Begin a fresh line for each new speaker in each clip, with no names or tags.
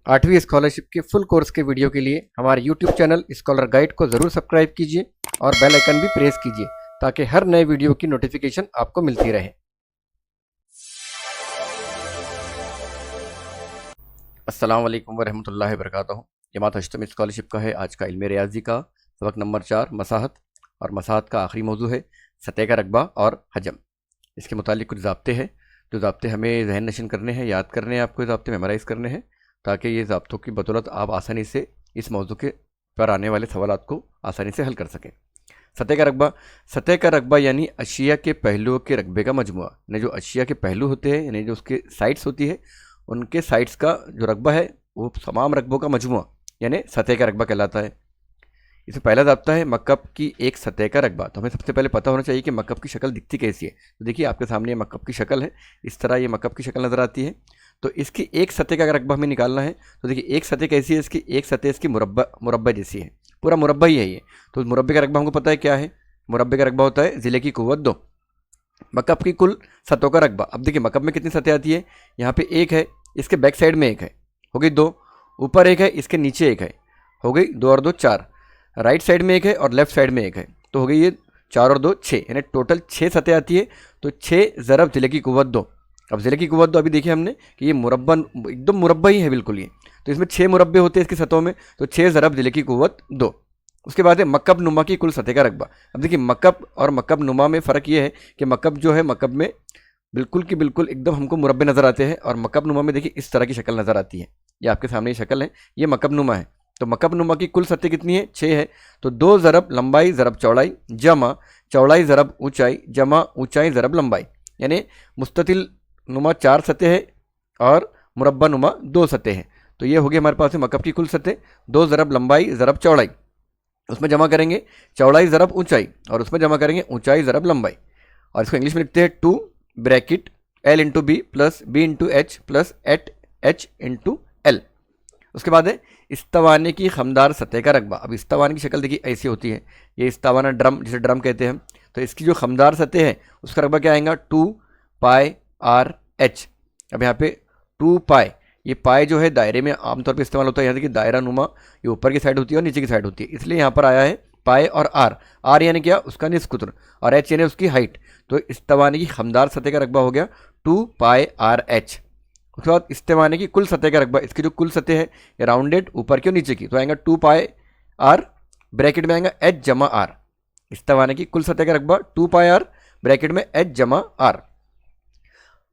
8वीं स्कॉलरशिप के full course के वीडियो के लिए हमारे यूट्यूब चैनल स्कॉलर गाइड को ज़रूर सब्सक्राइब कीजिए और बेल आइकन भी प्रेस कीजिए ताकि हर नए वीडियो की नोटिफिकेशन आपको मिलती रहे। अस्सलाम वालेकुम वरहमतुल्लाहि वबरकातुहू। जमात अष्टम स्कॉलरशिप का है आज का इल्म रियाजी का सबक नंबर 4 मसाहत, और मसाहत का आखिरी मौजू है सतह का रकबा और हजम। इसके मुतालिक कुछ ज़ाब्ते हैं जो ज़ाब्ते हमें जहन नशीन करने हैं, याद करने हैं, आपको ज़ाब्ते मेमोराइज़ करने हैं ताकि ये ज़ाब्तों की बदौलत आप आसानी से इस मौजू के पर आने वाले सवालात को आसानी से हल कर सकें। सतह का रकबा, सतह का रकबा यानी अशिया के पहलुओं के रकबे का मजमुआ। यानी जो अशिया के पहलू होते हैं, यानी जो उसके साइड्स होती है, उनके साइड्स का जो रकबा है वो तमाम रकबों का मजमुआ यानी सतह का रकबा कहलाता है। इसमें पहला ज़ाब्ता है मकब की एक सतह का रकबा। तो हमें सबसे पहले पता होना चाहिए कि मकब की शक्ल दिखती कैसी है। तो देखिए आपके सामने मकब की शक्ल है, इस तरह ये मकब की शक्ल नज़र आती है। तो इसकी एक सतह का रकबा हमें निकालना है। तो देखिए एक सतह कैसी है, इसकी एक सतह इसकी मुरब्बा जैसी है, पूरा मुरब्बा ही है ये। तो मुरब्बे का रकबा हमको पता है क्या है। मुरब्बे का रकबा होता है ज़िले की कुव्वत 2। मकब की कुल सतहों का रकबा, अब देखिए मकब में कितनी सतह आती है, यहाँ पे एक है, इसके बैक साइड में एक है, हो गई 2, ऊपर एक है, इसके नीचे एक है, हो गई 2 और 2 4, राइट साइड में एक है और लेफ्ट साइड में एक है, तो हो गई ये 4 और 2 6, यानी टोटल 6 सतह आती है। तो 6 ज़रब ज़िले की कुव्वत 2। अब ज़िले की कुव्वत 2 अभी देखिए हमने कि ये मुरब्बा एकदम मुरब्बा ही है बिल्कुल ये। तो इसमें 6 मुरब्बे होते हैं इसकी सतहों में, तो 6 ज़रब ज़िले की कुव्वत 2। उसके बाद है मकब नुमा की कुल सतह का रकबा। अब देखिए मकब और मकब नुमा में फ़र्क ये है कि मकब जो है, मकब में बिल्कुल की बिल्कुल एकदम हमको मुरब्बे नज़र आते हैं, और मकब नुमा में देखिए इस तरह की शक्ल नज़र आती है। ये आपके सामने ये शक्ल है, ये मकब नुमा है। तो मकब नुमा की कुल सतह कितनी है, 6 है। तो 2 ज़रब लंबाई ज़रब चौड़ाई जमा चौड़ाई ज़रब ऊंचाई जमा ऊंचाई ज़रब लंबाई, यानी मुस्ततिल नुमा 4 सतह है और मुरब्बा नुमा 2 सतह है। तो ये हो गया हमारे पास मकब की कुल सतह। 2 ज़रब लंबाई ज़रब चौड़ाई, उसमें जमा करेंगे चौड़ाई ज़रब ऊंचाई, और उसमें जमा करेंगे ऊंचाई ज़रब लंबाई। और इसको इंग्लिश में लिखते हैं 2 bracket L into B plus B into H plus एट एच इंटू एल। उसके बाद है इस्तावाने की खमदार सतह का रकबा। अब इस्तावाने की शक्ल देखिए ऐसी होती है, ये इस्तावाना ड्रम, जिसे ड्रम कहते हैं। तो इसकी जो खमदार सतह है उसका रकबा क्या आएगा, 2 पाई आर एच। अब यहाँ पे 2 पाई, ये पाई जो है दायरे में आमतौर पे इस्तेमाल होता है। यहाँ देखिए दायरा नुमा ये ऊपर की साइड होती है और नीचे की साइड होती है, इसलिए यहाँ पर आया है पाई और आर। आर यानी क्या, उसका निस्फ कुत्र, और एच यानी उसकी हाइट। तो इस्तावाने की खमदार सतह का रकबा हो गया 2 पाई आर एच। उसके बाद इस्तेमाने की कुल सतह का रकबा, इसकी जो कुल सतह है ये राउंडेड ऊपर की और नीचे की, तो आएगा 2 पाई आर ब्रैकेट में आएगा एच जमा आर। इस्तेमाने की कुल सतह का रकबा 2 पाई आर ब्रैकेट में एच जमा आर।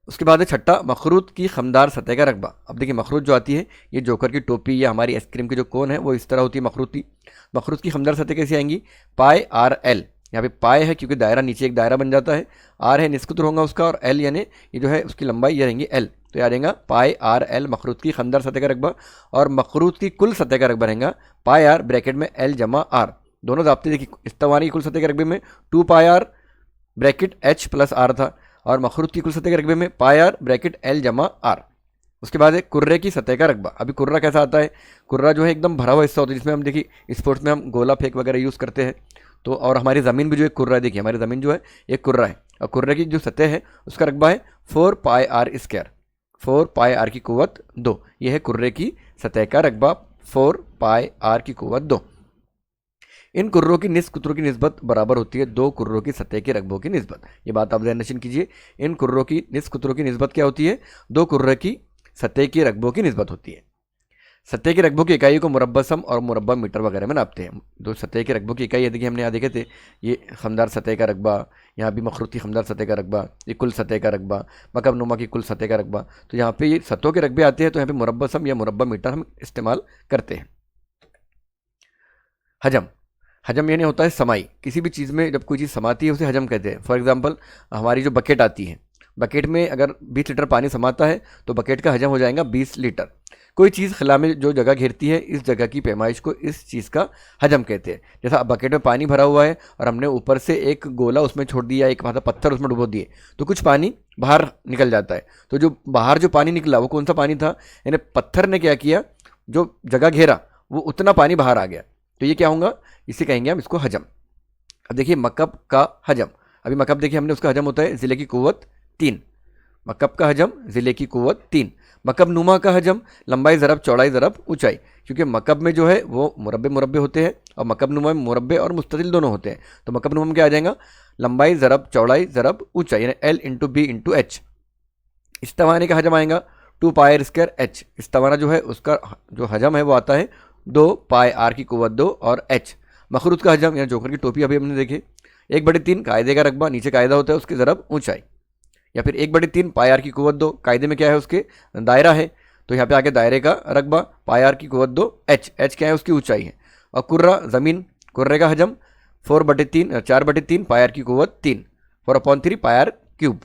उसके बाद है छठा मखरूत की खमदार सतह का रकबा। अब देखिए मखरूत जो आती है, ये जोकर की टोपी या हमारी आइसक्रीम की जो कोन है वो इस तरह होती है मखरूती। मखरूत की खमदार सतह कैसी आएंगी, पाई आर एल। यहाँ पे पाई है क्योंकि दायरा नीचे एक दायरा बन जाता है, आर है निस्कुत्र होगा उसका, और एल यानी ये जो है उसकी लंबाई ये रहेंगी एल। तो याद रहेगा पाई आर एल मखरूत की खमदार सतह का रकबा। और मखरूत की कुल सतह का रकबा रहेगा पाई आर ब्रैकेट में एल जमा आर। दोनों ज़ाब्ते देखिए, इस्तावानी की कुल सतह के रकबे में 2 pi R bracket H plus R था, और मखरूत की कुल सतह के रकबे में पाई आर ब्रैकेट एल जमा आर। उसके बाद है कुर्रे की सतह का रकबा। अभी कुर्रा कैसा आता है, कुर्रा जो है एकदम भरा हुआ हिस्सा होता है, जिसमें हम देखिए स्पोर्ट्स में हम गोला फेंक वगैरह यूज़ करते हैं। तो और हमारी ज़मीन भी जो एक कुर्रा है, देखिए हमारी ज़मीन जो है एक कुर्रा है, और कुर्रे की जो सतह है उसका रकबा है 4 पाई आर स्क्वायर, 4 पाई आर की कुव्वत 2। यह है कुर्रे की सतह का रकबा, 4 पाई आर की कुव्वत 2। इन कुर्रों की निस्फ कुत्रों की निस्बत बराबर होती है 2 कुर्रों की सतह के रकबों की निस्बत। ये बात आप ध्यान नशीन कीजिए, इन कुर्रों की निस्फ कुत्रों की निस्बत क्या होती है, 2 कुर्रों की सतह के रकबों की निस्बत होती है। सतह के रकबों की इकाई को मुरब्बा सम और मुरब्बा मीटर वगैरह में नापते हैं। दो सतह के रकबों की इकाई है, देखिए हमने यहाँ देखे थे, ये खमदार सतह का रकबा, यहाँ भी मखरूत की खमदार सतह का रकबा, ये कुल सतह का रकबा, मकब नुमा की कुल सतह का रकबा। तो यहाँ पे ये सतहों के रकबे आते हैं, तो यहाँ पे मुरब्बा सम या मुरब्बा मीटर हम इस्तेमाल करते हैं। हजम, हजम यानी होता है समाई। किसी भी चीज़ में जब कोई चीज़ समाती है उसे हजम कहते हैं। फॉर एग्जांपल हमारी जो बकेट आती है, बकेट में अगर 20 लीटर पानी समाता है तो बकेट का हजम हो जाएगा 20 लीटर। कोई चीज़ खला में जो जगह घेरती है, इस जगह की पैमाइश को इस चीज़ का हजम कहते हैं। जैसा बकेट में पानी भरा हुआ है और हमने ऊपर से एक गोला उसमें छोड़ दिया, एक मतलब पत्थर उसमें डुबो दिए, तो कुछ पानी बाहर निकल जाता है। तो जो बाहर जो पानी निकला वो कौन सा पानी था, यानी पत्थर ने क्या किया, जो जगह घेरा वो उतना पानी बाहर आ गया, तो ये क्या होगा, इसे कहेंगे हम इसको हजम। अब देखिए मकब का हजम, अभी मकब देखिए हमने उसका हजम होता है ज़िले की कुव्वत 3। मकब का हजम ज़िले की कुव्वत 3। मकब नुमा का हजम लंबाई ज़रब चौड़ाई ज़रब ऊंचाई, क्योंकि मकब में जो है वो मुरब्बे मुरब्बे होते हैं और मकब नुमा में मुरब्बे और मुस्ततिल दोनों होते हैं। तो मकब नुमा में क्या आ जाएगा, लंबाई ज़रब चौड़ाई ज़रब ऊंचाई, यानी L into B into H. इस्तवाने का हजम आएगा 2 पाई स्क्वायर एच। इस्तवाना जो है उसका जो हजम है वो आता है 2 पाई आर की कुव्वत 2 और एच। मखरूज का हजम, यानी जोकर की टोपी अभी हमने देखे, 1/3 कायदे का रकबा, नीचे कायदा होता है उसके ज़रब ऊंचाई, या फिर 1/3 पाई आर की कुव्वत 2, कायदे में क्या है उसके दायरा है, तो यहाँ पे आगे दायरे का रकबा पाई आर की कुव्वत 2 एच। एच क्या है उसकी ऊंचाई है। और कुर्रा ज़मीन, कुर्रे का हजम 4/3 पाई आर की कुव्वत 3, 4/3 पाई आर क्यूब।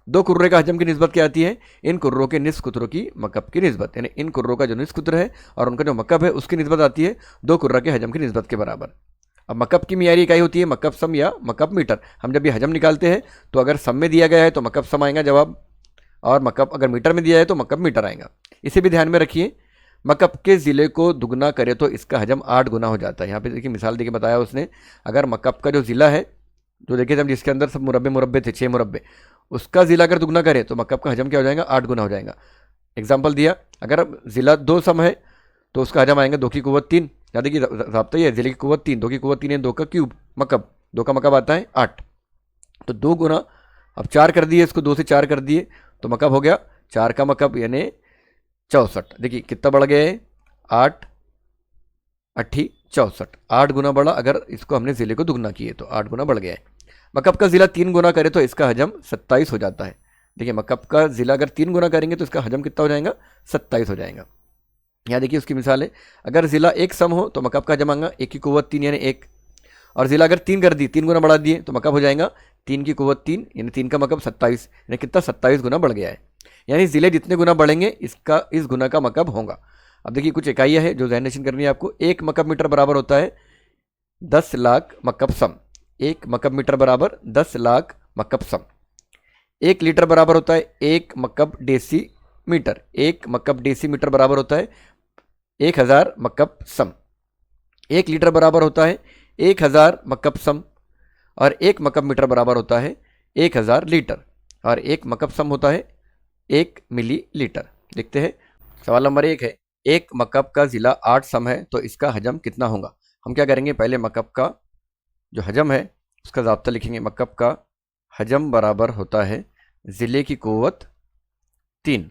दो कुर्रे का हजम की निस्बत क्या आती है, इन कुर्रों के निस्फ कुतरों की मकब की निस्बत, यानी इन कुर्रों का जो निस्फ कुतर है और उनका जो मकब है उसकी निस्बत आती है दो कुर्रा के हजम की निस्बत के बराबर। अब मकब की मियारी इकाई होती है मकब सम या मकब मीटर। हम जब ये हजम निकालते हैं तो अगर सम में दिया गया है तो मकब सम आएगा जवाब, और मकब अगर मीटर में दिया है तो मकब मीटर आएगा। इसे भी ध्यान में रखिए, मकब के ज़िले को दुगना करे तो इसका हजम 8 गुना हो जाता है। यहाँ पे देखिए मिसाल देके बताया उसने, अगर मकब का जो ज़िला है जो देखिए हम जिसके अंदर सब मुरब्बे मुरब्बे थे 6 मुरब्बे, उसका ज़िला अगर दुगना करे तो मकब का हजम क्या हो जाएगा, 8 गुना हो जाएगा। एग्जाम्पल दिया, अगर ज़िला 2 सम है तो उसका हजम आएगा 2 की कुव्वत 3। याद देखिए ज़ाब्ता ही है, ज़िले की कुव्वत 3, 2 की कुव्वत 3 है 2 का क्यूब मकब, 2 का मकब आता है 8, तो 2 गुना, अब 4 कर दिए इसको, 2 से 4 कर दिए तो मकब हो गया 4 का मकब यानी 64। देखिए कितना बढ़ गया है, 8 8 64, 8 गुना बढ़ा। अगर इसको हमने ज़िले को दुगना किए तो 8 गुना बढ़ गया है। मकब का ज़िला 3 गुना करे तो इसका हजम 27 हो जाता है। देखिए मकब का ज़िला अगर 3 गुना करेंगे तो इसका हजम कितना हो जाएगा, 27 हो जाएगा। यहाँ देखिए उसकी मिसाल है, अगर ज़िला 1 सम हो तो मकब का हजम आएगा 1 की कुव्वत 3 यानी 1, और ज़िला अगर 3 कर दी, 3 गुना बढ़ा दिए तो मकब हो जाएगा 3 की कुव्वत 3 यानी 3 का मकब 27, यानी कितना 27 गुना बढ़ गया है। यानी ज़िले जितने गुना बढ़ेंगे इसका इस गुना का मकब होगा। अब देखिए कुछ इकाइयाँ है जो ज़हन करनी है आपको। 1 मकब मीटर बराबर होता है 10 लाख मकब सम। 1 मकब मीटर बराबर 10 लाख मकब सम। 1 लीटर बराबर होता है 1 मकब डेसी मीटर। 1 मकब डेसी मीटर बराबर होता है 1000 मकब सम। 1 लीटर बराबर होता है 1000 मकब सम, और 1 मकब मीटर बराबर होता है 1000 लीटर, और 1 मकब सम होता है 1 मिली लीटर। देखते हैं सवाल नंबर 1 है, 1 मकब का ज़िला 8 सम है तो इसका हजम कितना होगा। हम क्या करेंगे, पहले मकब का जो हजम है उसका ज़ाब्ता लिखेंगे। मकब का हजम बराबर होता है ज़िले की कुव्वत 3।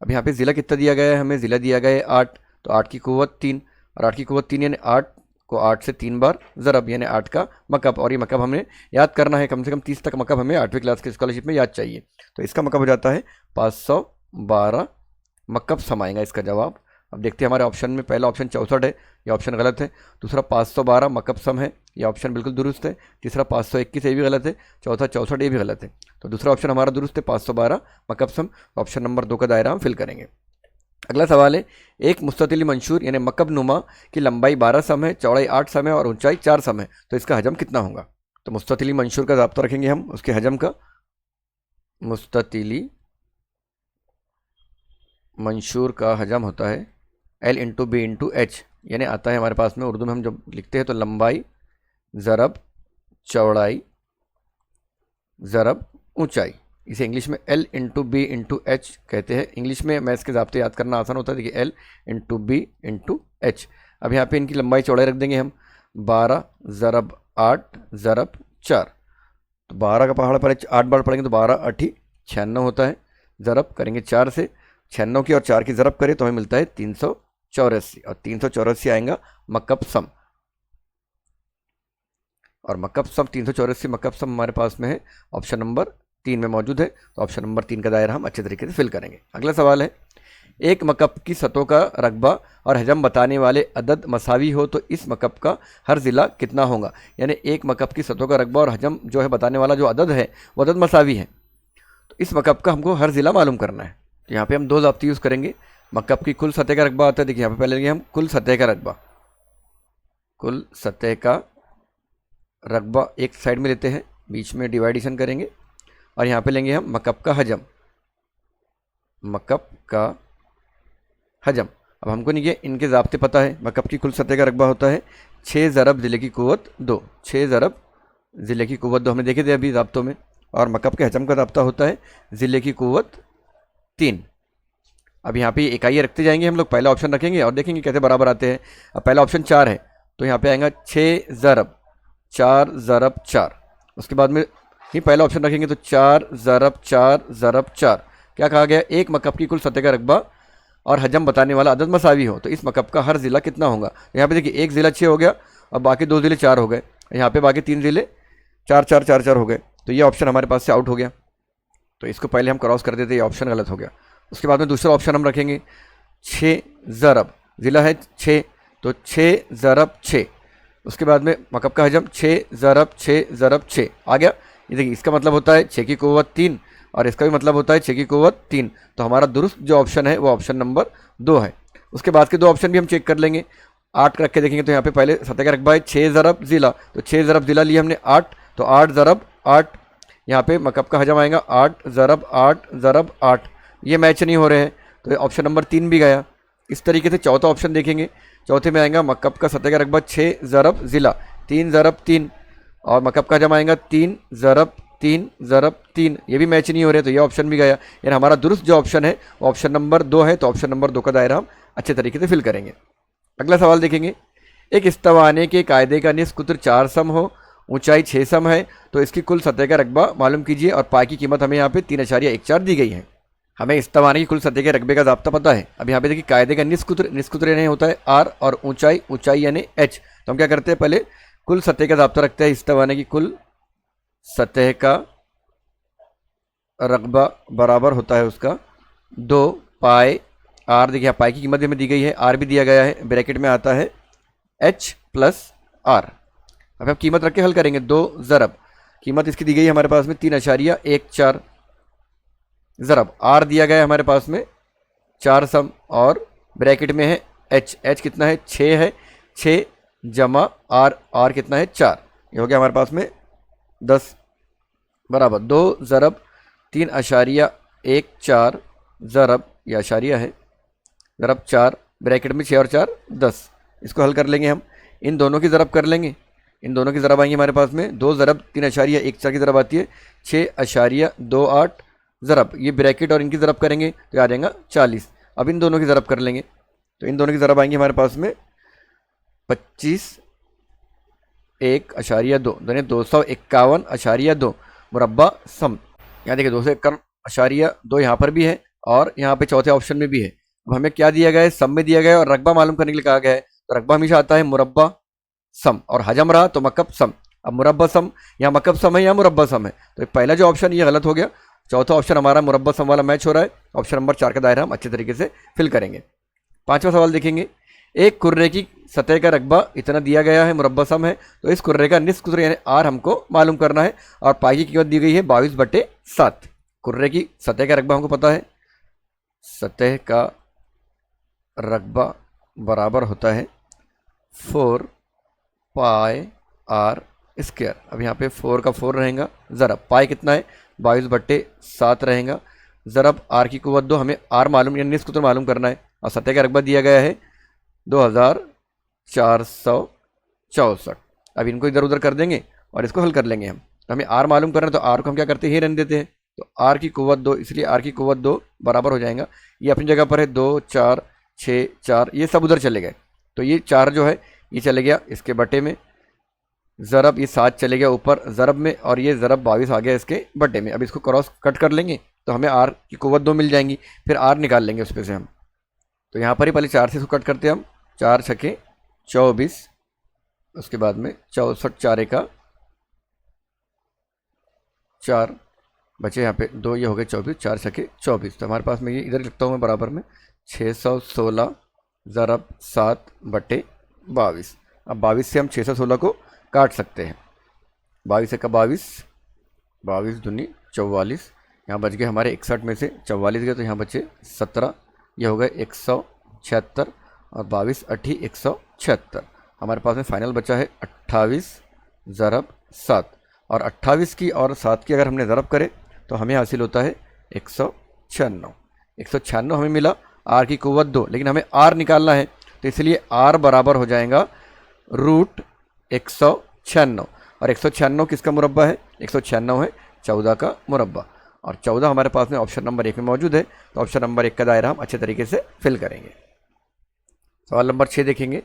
अब यहाँ पे ज़िला कितना दिया गया है, हमें ज़िला दिया गया है 8, तो 8 की कुव्वत 3, और 8 की कुव्वत 3 यानी 8 को 8 से 3 बार ज़रब, यानी 8 का मकब। और ये मकब हमें याद करना है, कम से कम 30 तक मकब हमें 8वीं क्लास की स्कॉलरशिप में याद चाहिए। तो इसका मकब हो जाता है 512 मकब सम आएगा इसका जवाब। अब देखते हैं हमारे ऑप्शन में, पहला ऑप्शन 64 है, ये ऑप्शन गलत है। दूसरा 512 मकब सम है, ये ऑप्शन बिल्कुल दुरुस्त है। तीसरा 521 ये भी गलत है। चौथा 64 ये भी गलत है। तो दूसरा ऑप्शन हमारा दुरुस्त है, 512 मकब सम। ऑप्शन नंबर 2 का दायरा हम फिल करेंगे। अगला सवाल है, एक मुस्ततिल मंशूर यानी मकब नुमा की लंबाई 12 सम है, चौड़ाई 8 सम है और ऊंचाई 4 सम है, तो इसका हजम कितना होगा। तो मुस्ततिली मंशूर का ज़ाब्ता रखेंगे हम उसके हजम का। मुस्ततिली मंशूर का हजम होता है L into B into H, यानी आता है हमारे पास में, उर्दू में हम जब लिखते हैं तो लंबाई ज़रब चौड़ाई ज़रब ऊंचाई, इसे इंग्लिश में L into B into H कहते हैं। इंग्लिश में मैथ्स के ज़ाब्ते याद करना आसान होता है। देखिए L into B into H. अब यहाँ पे इनकी लंबाई चौड़ाई रख देंगे हम, 12 ज़रब 8 ज़रब 4, तो 12 का पहाड़ पर 8 बार पढ़ेंगे तो 12 8 96 होता है। ज़रब करेंगे 4 से, 96 की और 4 की ज़रब करें तो हमें मिलता है 384, और 384 आएगा मकब सम, और मकब सम 384 मकब सम हमारे पास में है, ऑप्शन नंबर 3 में मौजूद है। तो ऑप्शन नंबर 3 का दायरा हम अच्छे तरीके से फिल करेंगे। अगला सवाल है, एक मकब की सतहों का रकबा और हजम बताने वाले अदद मसावी हो तो इस मकब का हर ज़िला कितना होगा। यानी एक मकब की सतहों का रकबा और हजम जो है बताने वाला जो अदद है वो अदद मसावी है, तो इस मकब का हमको हर ज़िला मालूम करना है। तो यहाँ पे हम 2 ज़ाब्ते यूज़ करेंगे। मकब की कुल सतह का रकबा आता है, देखिए यहाँ पे पहले लेंगे हम कुल सतह का रकबा। कुल सतह का रकबा एक साइड में लेते हैं, बीच में डिवाइडेशन करेंगे, और यहाँ पे लेंगे हम मकब का हजम। मकब का हजम, अब हमको नहीं इनके ज़ाब्ते पता है। मकब की कुल सतह का रकबा होता है 6 ज़रब ज़िले की कुव्वत 2, 6 ज़रब ज़िले की कुव्वत 2 हमने देखे थे अभी ज़ाब्तों में। और मकब के हजम का ज़ाब्ता होता है ज़िले की क़ुव्वत 3। अब यहाँ पे इकाइयाँ रखते जाएंगे हम लोग। पहला ऑप्शन रखेंगे और देखेंगे कैसे बराबर आते हैं। अब पहला ऑप्शन 4 है तो यहाँ पे आएगा 6 ज़रब 4 ज़रब 4। उसके बाद में ही पहला ऑप्शन रखेंगे तो 4 ज़रब 4 ज़रब 4। क्या कहा गया, एक मकब की कुल सतह का रकबा और हजम बताने वाला अदद मसावी हो तो इस मकब का हर ज़िला कितना होगा। यहाँ पे देखिए एक ज़िला 6 हो गया और बाकी 2 ज़िले 4 हो गए, यहाँ पे बाकी 3 ज़िले 4 4 4 4 हो गए, तो ये ऑप्शन हमारे पास से आउट हो गया। तो इसको पहले हम क्रॉस कर देते, ये ऑप्शन गलत हो गया। उसके बाद में दूसरा ऑप्शन हम रखेंगे 6 ज़रब, ज़िला है 6 तो 6 ज़रब 6। उसके बाद में मकब का हजम 6 ज़रब 6 ज़रब 6 आ गया। ये देखिए इसका मतलब होता है 6 की क़ुव्वत 3 और इसका भी मतलब होता है 6 की क़ुव्वत 3। तो हमारा दुरुस्त जो ऑप्शन है वो ऑप्शन नंबर 2 है। उसके बाद के 2 ऑप्शन भी हम चेक कर लेंगे। 8 रख के देखेंगे तो यहाँ पे पहले सतह का रकबा है 6 ज़रब ज़िला, तो 6 ज़रब ज़िला लिया हमने 8 तो 8 ज़रब 8। यहाँ पे मकब का हजम आएगा 8 ज़रब 8 ज़रब 8। ये मैच नहीं हो रहे हैं तो ऑप्शन नंबर 3 भी गया। इस तरीके से चौथा ऑप्शन देखेंगे, चौथे में आएगा मकब का सतह का रकबा 6 ज़रब ज़िला 3 ज़रब 3 और मकब का हजम आएगा 3 ज़रब 3 ज़रब 3। ये भी मैच नहीं हो रहे तो ये ऑप्शन भी गया। यानी हमारा दुरुस्त जो ऑप्शन है वो ऑप्शन नंबर 2 है। तो ऑप्शन नंबर 2 का दायरा हम अच्छे तरीके से फिल करेंगे। अगला सवाल देखेंगे, एक इस्तवाने के कायदे का निस्फ कुत्र 4 सम हो, ऊंचाई 6 सम है तो इसकी कुल सतह का रकबा मालूम कीजिए और पाई की कीमत हमें यहाँ पे 3.14 दी गई है। हमें इस्तवाने की कुल सतह के रकबे का ज़ाब्ता पता है। अब यहाँ पे देखिए कायदे का निस्फ कुत्र यानी होता है आर और ऊंचाई यानी एच। तो हम क्या करते हैं, पहले कुल सतह का ज़ाब्ता रखते हैं। इस्तवाने की कुल सतह का रकबा बराबर होता है उसका 2 पाई आर। देखिए पाई की कीमत भी हमें दी गई है, आर भी दिया गया है, ब्रैकेट में आता है एच प्लस आर। अब हम कीमत रख के हल करेंगे। 2 ज़रब, कीमत इसकी दी गई है हमारे पास में 3.14 ज़रब, आर दिया गया है हमारे पास में 4 सम और ब्रैकेट में है एच। एच कितना है 6 है, 6 जमा आर, आर कितना है 4। ये हो गया हमारे पास में 10 बराबर 2 ज़रब 3.14 ज़रब, यह अशारिया है, ज़रब 4 ब्रैकेट में 6 और 4 10। इसको हल कर लेंगे हम, इन दोनों की ज़रब कर लेंगे। इन दोनों की ज़रब आएंगे हमारे पास में 2 ज़रब 3.14 की ज़रब आती है 6.28 ज़रब, ये ब्रैकेट और इनकी ज़रब करेंगे तो आ जाएगा 40। अब इन दोनों की ज़रब कर लेंगे तो इन दोनों की ज़रब आएंगे हमारे पास में 25.1.2 यानी 251.2 मुरब्बा सम। यहाँ देखिए 251.2 यहाँ पर भी है और यहाँ पे चौथे ऑप्शन में भी है। अब हमें क्या दिया गया है, सम में दिया गया है और रकबा मालूम करने के लिए कहा गया है। तो रकबा हमेशा आता है मुरब्बा सम और हजम रहा तो मकब सम। अब मुरब्बा सम या मकब सम है या मुरब्बा सम है, तो पहला जो ऑप्शन ये गलत हो गया। चौथा ऑप्शन हमारा मुरब्बा सम वाला मैच हो रहा है। ऑप्शन नंबर 4 का दायरा हम अच्छे तरीके से फिल करेंगे। 5वां सवाल देखेंगे, एक कुर्रे की सतह का रकबा इतना दिया गया है, मुरब्बा सम है, तो इस कुर्रे का निस्फ कुत्र यानी आर हमको मालूम करना है और पाई की कीमत दी गई है 22/7। कुर्रे की सतह का रकबा हमको पता है, सतह का रकबा बराबर होता है 4 पाई आर स्क्वायर। अब यहाँ पे 4 का 4 रहेगा, ज़रब पाई कितना है 22/7 रहेगा, ज़रब आर की क़ुव्वत 2, हमें आर मालूम यानी निस्फ कुत्र मालूम करना है और सतह का रकबा दिया गया है 2464। अब इनको इधर उधर कर देंगे और इसको हल कर लेंगे हम। तो हमें आर मालूम करना है तो आर को हम क्या करते हैं, ही रहने देते हैं। तो आर की क़ुव्वत 2, इसलिए आर की क़ुव्वत 2 बराबर हो जाएगा, ये अपनी जगह पर है 2 4 6 4, ये सब उधर चले गए तो ये 4 जो है ये चले गया इसके बटे में, ज़रब ये 7 चले गया ऊपर ज़रब में और ये ज़रब 22 आ गया इसके बटे में। अब इसको क्रॉस कट कर लेंगे तो हमें आर की क़ुव्वत 2 मिल जाएंगी, फिर आर निकाल लेंगे उस पर से हम। तो यहाँ पर ही पहले 4 से इसको कट करते हैं हम, 4 छके 24, उसके बाद में 64 4 का 4 बचे यहाँ पे 2, ये हो गए 24, 4 छके 24। तो हमारे पास में ये इधर लिखता हूँ मैं बराबर में 616 ज़रब 7/22। अब 22 से हम 616 को काट सकते हैं, 22 का 22, 22 दूनी 44, यहाँ बच गए हमारे 61 में से 44 गए तो यहाँ बचे 17, ये हो गए 176 और 22 8 176। हमारे पास में फाइनल बचा है 28 ज़रब 7 और 28 की और 7 की अगर हमने ज़रब करे तो हमें हासिल होता है 196। 196 हमें मिला, आर की क़ुव्वत 2, लेकिन हमें आर निकालना है तो इसलिए आर बराबर हो जाएगा √196 और 196 किसका मुरब्बा है, 196 है 14 का मुरब्बा। और 14 हमारे पास में ऑप्शन नंबर 1 में मौजूद है, तो ऑप्शन नंबर 1 का दायरा हम अच्छे तरीके से फिल करेंगे। सवाल नंबर 6 देखेंगे,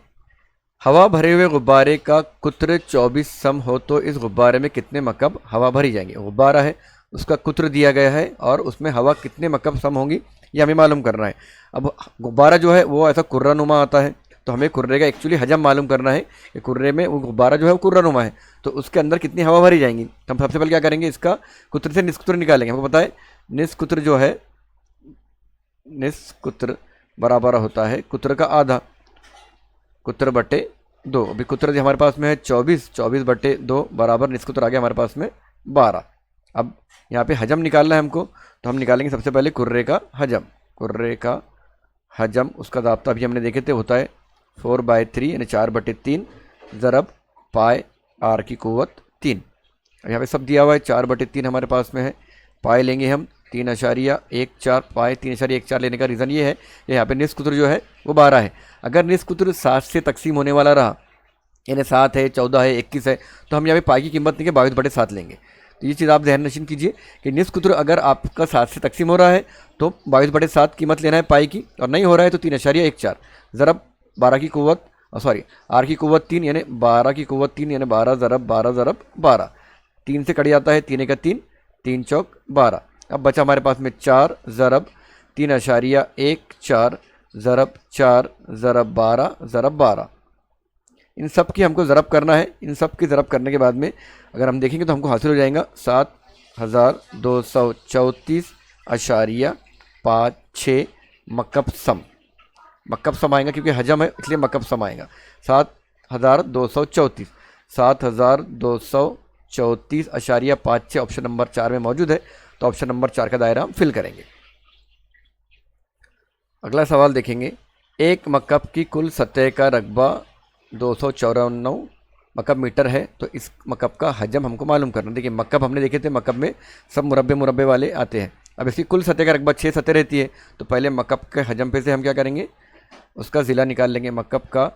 हवा भरे हुए गुब्बारे का कुत्र 24 सम हो तो इस गुब्बारे में कितने मकब हवा भरी जाएंगे। गुब्बारा है, उसका कुत्र दिया गया है और उसमें हवा कितने मकब सम होंगी ये हमें मालूम करना है। अब गुब्बारा जो है वो ऐसा कुर्रा नुमा आता है, तो हमें कुर्रे का एक्चुअली हजम मालूम करना है कि कुर्रे में वो गुब्बारा जो है वो कुर्रा नुमा है, तो उसके अंदर कितनी हवा भरी जाएंगी। तो हम सबसे पहले क्या करेंगे, इसका कुत्र से निष्कुत्र निकालेंगे। हमको पता है निष्कुत्र जो है, निष्कुत्र बराबर होता है कुत्र का आधा, कुत्र बटे 2। अभी कुत्र हमारे पास में है 24, 24 बटे 2 बराबर निष्कुत्र आ गया हमारे पास में 12। अब यहाँ पे हजम निकालना है हमको, तो हम निकालेंगे सबसे पहले कुर्रे का हजम। कुर्रे का हजम उसका दाब्ता अभी हमने देखे थे, होता है 4/3 यानी 4/3 ज़रब पाए आर की कुव्वत 3। यहाँ पे सब दिया हुआ है, 4/3 हमारे पास में है। पाए लेंगे हम 3.14 पाए 3.14 लेने का रीज़न ये है कि यहाँ पे निष्कुत्र जो है वो 12 है। अगर निष्कुत्र 7 से तकसीम होने वाला रहा, यानी 7 है, 14 है, 21 है, तो हम यहाँ पे पाई की कीमत नहीं के 22/7 लेंगे। तो ये चीज़ आप ध्यान नशीन कीजिए कि निष्कुत्र अगर आपका 7 से तकसीम हो रहा है तो 22/7 कीमत लेना है पाई की, और नहीं हो रहा है तो 3.14 ज़रब 12 की कुव्वत आर की कुव्वत 3 यानी 12 की कुव्वत 3 यानी 12 ज़रब 12 3 से कट जाता है, 3 का 3, 3 चौक 12। अब बचा हमारे पास में 4 ज़रब 3.14 ज़रब 4 ज़रब 12 इन सब की हमको ज़रब करना है। इन सब की ज़रब करने के बाद में अगर हम देखेंगे तो हमको हासिल हो जाएगा 7234.56 मकब सम। मकब सम आएगा क्योंकि हजम है इसलिए मकब सम आएगा 7234, 7234.56 ऑप्शन नंबर 4 में मौजूद है, तो ऑप्शन नंबर 4 का दायरा हम फिल करेंगे। अगला सवाल देखेंगे, एक मकब की कुल सतह का रकबा 294 मकब मीटर है, तो इस मकब का हजम हमको मालूम करना। देखिए मकब हमने देखे थे, मकब में सब मुरब्बे वाले आते हैं। अब इसकी कुल सतह का रकबा 6 सतह रहती है, तो पहले मकब के हजम पे से हम क्या करेंगे, उसका ज़िला निकाल लेंगे। मकब का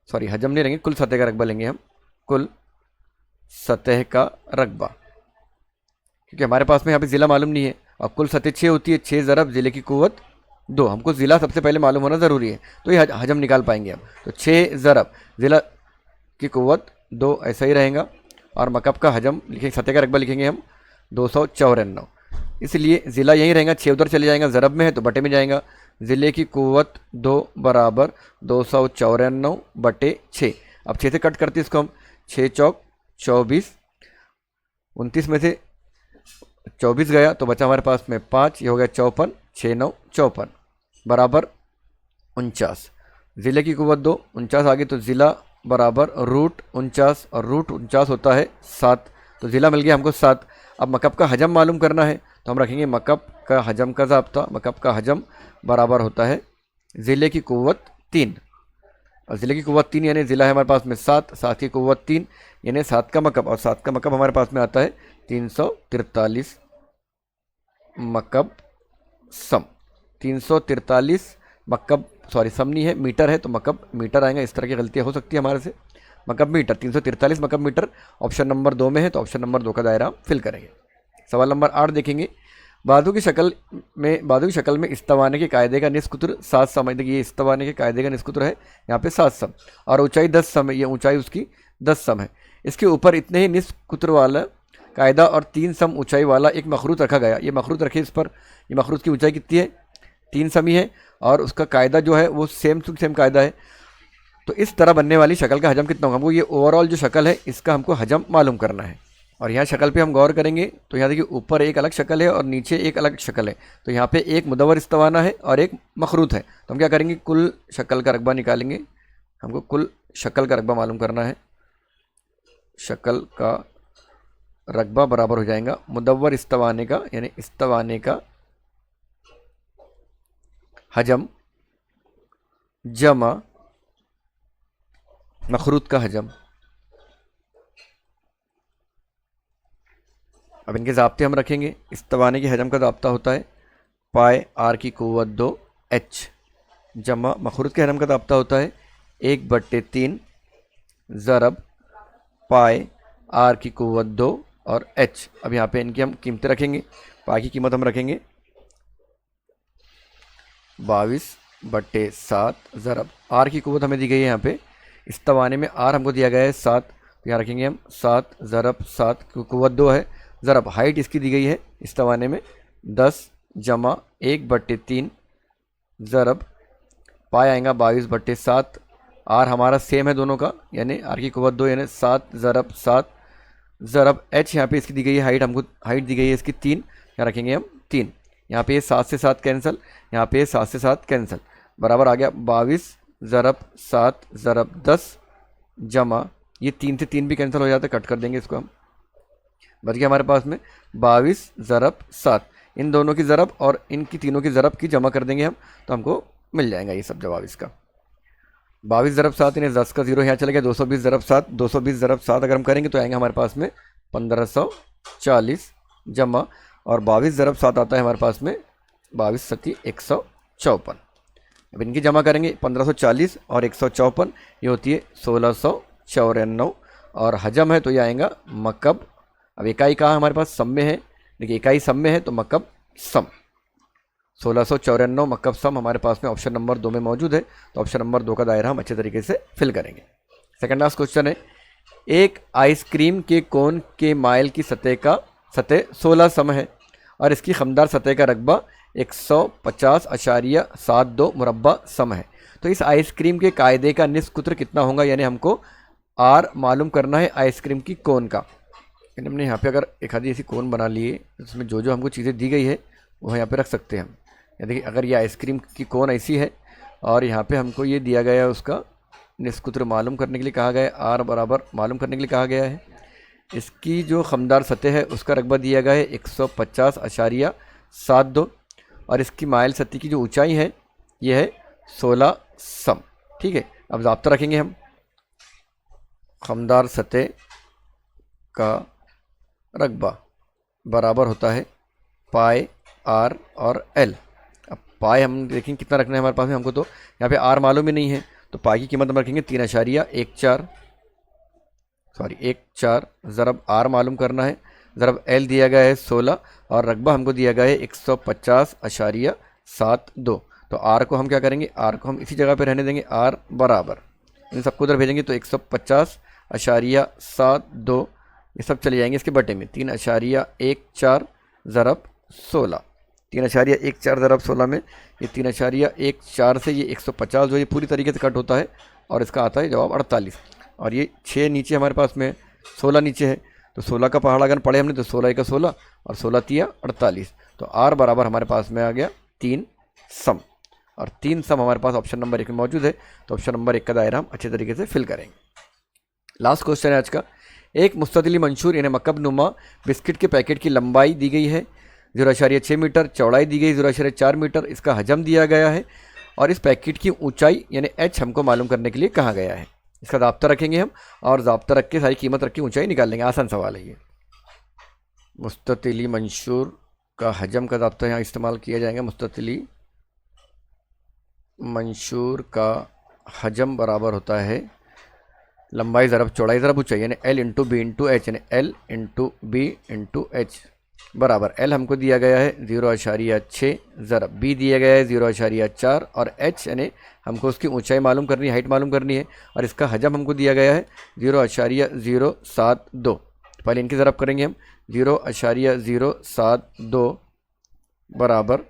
हजम नहीं लेंगे, कुल सतह का रकबा लेंगे हम, कुल सतह का रकबा, क्योंकि हमारे पास में यहाँ पे ज़िला मालूम नहीं है और कुल सतह 6 होती है। 6 ज़रब ज़िले की कुव्वत 2, हमको ज़िला सबसे पहले मालूम होना ज़रूरी है, तो ये हजम निकाल पाएंगे हम। तो 6 ज़रब ज़िला की कुव्वत 2 ऐसा ही रहेगा, और मकब का हजम लिखेंगे, सतह का रकबा लिखेंगे हम 294, इसलिए ज़िला यहीं रहेगा। 6 उधर चले जाएगा, ज़रब में है तो बटे में जाएगा। ज़िले की कुव्वत 2 बराबर 294/6। अब 6 से कट करते इसको हम, 6 चौक 24, 29 में से 24 गया तो बचा हमारे पास में 5, ये हो गया 54, 6 9 54 बराबर 49। ज़िले की कुव्वत 2, 49 आ गई, तो ज़िला बराबर √49, और √49 होता है 7, तो ज़िला मिल गया हमको 7। अब मकब का हजम मालूम करना है, तो हम रखेंगे मकब का हजम का ज़ाब्ता। मकब का हजम बराबर होता है ज़िले की कुव्वत 3, और ज़िले की कुव्वत 3 यानी ज़िला है हमारे पास में 7, 7 की कुव्वत 3 यानी 7 का मकब, और 7 का मकब हमारे पास में आता है 343 मकब सम। 343 मकब सम नहीं है, मीटर है, तो मकब मीटर आएगा। इस तरह की गलतियाँ हो सकती है हमारे से। मकब मीटर 343 मकब मीटर ऑप्शन नंबर 2 में है, तो ऑप्शन नंबर 2 का दायरा फिल करेंगे। सवाल नंबर 8 देखेंगे, बाजू की शक्ल में इस्तवाने के कायदे का निस्कुत्र 7 सम। देखिए ये इस्तवाने के कायदे का निस्कुत्र है, यहाँ पे 7 सम, और ऊंचाई 10 सम है, ये ऊंचाई उसकी 10 सम है। इसके ऊपर इतने ही निस्कुत्र वाला कायदा और 3 सम ऊंचाई वाला एक मखरूत रखा गया। ये मखरूत रखे इस पर, ये मखरूत की ऊंचाई कितनी है, 3 समी है, और उसका कायदा जो है वो सेम कायदा है। तो इस तरह बनने वाली शक्ल का हजम कितना होगा, हमको ये ओवरऑल जो शक्ल है इसका हमको हजम मालूम करना है। और यहाँ शक्ल पे हम गौर करेंगे तो यहाँ देखिए ऊपर एक अलग शक्ल है और नीचे एक अलग शक्ल है, तो यहाँ पे एक मुदव्वर इस्तवाना है और एक मखरूत है। तो हम क्या करेंगे, कुल शक्ल का रकबा निकालेंगे। हमको कुल शक्ल का रकबा मालूम करना है। शक्ल का रकबा बराबर हो जाएगा मुदव्वर इस्तवाने का, यानी इस्तवाने का हजम जमा मखरूत का हजम। अब इनके ज़ाब्ते हम रखेंगे। इस्तवाने के हजम का ज़ाब्ता होता है पाए आर की कुव्वत 2h जमा मखरूत के हजम का ज़ाब्ता होता है 1/3 ज़रब पाए आर की कुव्वत 2 और h। अब यहाँ पे इनकी हम कीमतें रखेंगे। पाई की कीमत हम रखेंगे 22/7 ज़रब r की कुव्वत हमें दी गई है यहाँ पे, इस तवाने में r हमको दिया गया है 7, तो यहाँ रखेंगे हम 7 ज़रब 7, कुव्वत 2 है, ज़रब हाइट इसकी दी गई है इस तवाने में 10 जमा 1/3 ज़रब पाई आएगा 22/7। r हमारा सेम है दोनों का, यानी r की कुव्वत 2 यानी 7 ज़रब 7 ज़रब h यहाँ पे इसकी दी गई है हाइट, हमको हाइट दी गई है इसकी 3, यहाँ रखेंगे हम 3। यहाँ पे 7 से 7 कैंसिल, यहाँ पे 7 से 7 कैंसिल, बराबर आ गया 22 ज़रब 7 ज़रब 10 जमा ये 3 से 3 भी कैंसिल हो जाता है, कट कर देंगे इसको हम, बच गया हमारे पास में 22 ज़रब 7। इन दोनों की ज़रब और इनकी तीनों की ज़रब की जमा कर देंगे हम, तो हमको मिल जाएगा ये सब जवाब इसका। 22 ज़रब 7 यानी 10 का 0 यहाँ चला गया, 220 ज़रब 7, 220 ज़रब 7 अगर हम करेंगे तो आएंगे हमारे पास में 1540 जमा, और 22 ज़रब 7 आता है हमारे पास में 22 सती 154। अब इनकी जमा करेंगे 1540 और 154, ये होती है 1694, और हजम है तो ये आएगा मकब। अब इकाई कहाँ हमारे पास सम में है, देखिए इकाई सम में है तो मकब सम 1694 मकब सम हमारे पास में ऑप्शन नंबर 2 में मौजूद है, तो ऑप्शन नंबर 2 का दायरा हम अच्छे तरीके से फिल करेंगे। सेकंड लास्ट क्वेश्चन है, एक आइसक्रीम के कोन के माइल की सतह 16 सम है और इसकी खमदार सतह का रकबा 150.72 मुरब्बा सम है, तो इस आइसक्रीम के कायदे का निस्फ कुत्र कितना होगा, यानी हमको आर मालूम करना है आइसक्रीम की कोन का। यानी हमने यहाँ पे अगर एक आधी ऐसी कोन बना लिए, उसमें जो जो हमको चीज़ें दी गई है वो यहाँ पे रख सकते हैं हम। देखिए अगर ये आइसक्रीम की कोन ऐसी है और यहाँ पे हमको ये दिया गया है, उसका निस्फ कुत्र मालूम करने के लिए कहा गया है, आर बराबर मालूम करने के लिए कहा गया है, इसकी जो खमदार सतह है उसका रकबा दिया गया है 150.72 और इसकी माइल सतह की जो ऊंचाई है ये है 16 सम। ठीक है, अब ज़ाब्ता रखेंगे हम, खमदार सतह का रकबा बराबर होता है पाई आर और एल। अब पाई हम देखेंगे कितना रखना है हमारे पास में, हमको तो यहाँ पे आर मालूम ही नहीं है, तो पाई की कीमत हम रखेंगे 3.14 ज़रब आर मालूम करना है, ज़रब एल दिया गया है 16 और रकबा हमको दिया गया है 150.72। तो आर को हम क्या करेंगे, आर को हम इसी जगह पे रहने देंगे, आर बराबर इन सबको उधर भेजेंगे तो 150.72 ये सब चले जाएंगे इसके बटे में 3.14 ज़रब 16, 3.14 ज़रब 16 में ये 3.14 से ये 150 जो ये पूरी तरीके से कट होता है और इसका आता है जवाब 48। और ये 6 नीचे हमारे पास में 16 नीचे है, तो 16 का पहाड़ा अगर पढ़े हमने तो 16 का 16 और 16 तिया 48, तो आर बराबर हमारे पास में आ गया 3 सम, और 3 सम हमारे पास ऑप्शन नंबर 1 में मौजूद है, तो ऑप्शन नंबर 1 का दायरा हम अच्छे तरीके से फिल करेंगे। लास्ट क्वेश्चन है आज का, एक मुस्ततिली मंशूर यानी मकब नुमा बिस्किट के पैकेट की लंबाई दी गई है 0.6 मीटर, चौड़ाई दी गई 0.4 मीटर, इसका हजम दिया गया है और इस पैकेट की ऊंचाई यानी एच हमको मालूम करने के लिए कहा गया है। इसका ज़ाब्ता रखेंगे हम और ज़ाब्ता रख के सारी कीमत रख के ऊंचाई निकाल लेंगे, आसान सवाल है ये। मुस्ततिली मंशूर का हजम का ज़ाब्ता यहाँ इस्तेमाल किया जाएगा, मुस्ततिली मंशूर का हजम बराबर होता है लंबाई ज़रब चौड़ाई ज़रब ऊंचाई यानी L into B into H, यानी L into B into H बराबर L हमको दिया गया है 0.6 ज़रब बी दिया गया है 0.4 और h यानी हमको उसकी ऊंचाई मालूम करनी है, हाइट मालूम करनी है, और इसका हजम हमको दिया गया है 0.072। पहले इनकी ज़रब करेंगे हम 0.072 बराबर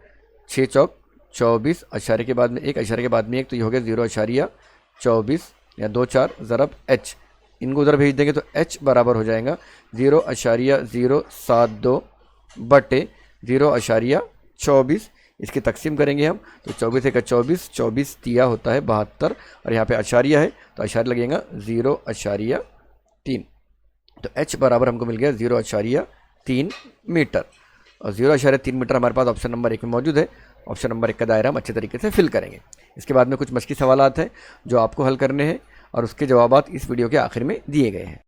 6 चौक 24, अशारे के बाद में एक, अशारे के बाद में एक, तो ये हो गया 0.24 या 24 ज़रब h। इनको उधर भेज देंगे तो h बराबर हो जाएगा 0.072 बटे 0.24। इसकी तकसीम करेंगे हम तो 24 का 24, 24 तिया होता है 72 और यहाँ पे अशारिया है तो अशारिया लगेगा 0.3, तो h बराबर हमको मिल गया 0.3 मीटर, और 0.3 मीटर हमारे पास ऑप्शन नंबर 1 में मौजूद है। ऑप्शन नंबर 1 का दायरा हम अच्छे तरीके से फिल करेंगे। इसके बाद में कुछ मशकी सवालात हैं जो आपको हल करने हैं और उसके जवाबात इस वीडियो के आखिर में दिए गए हैं।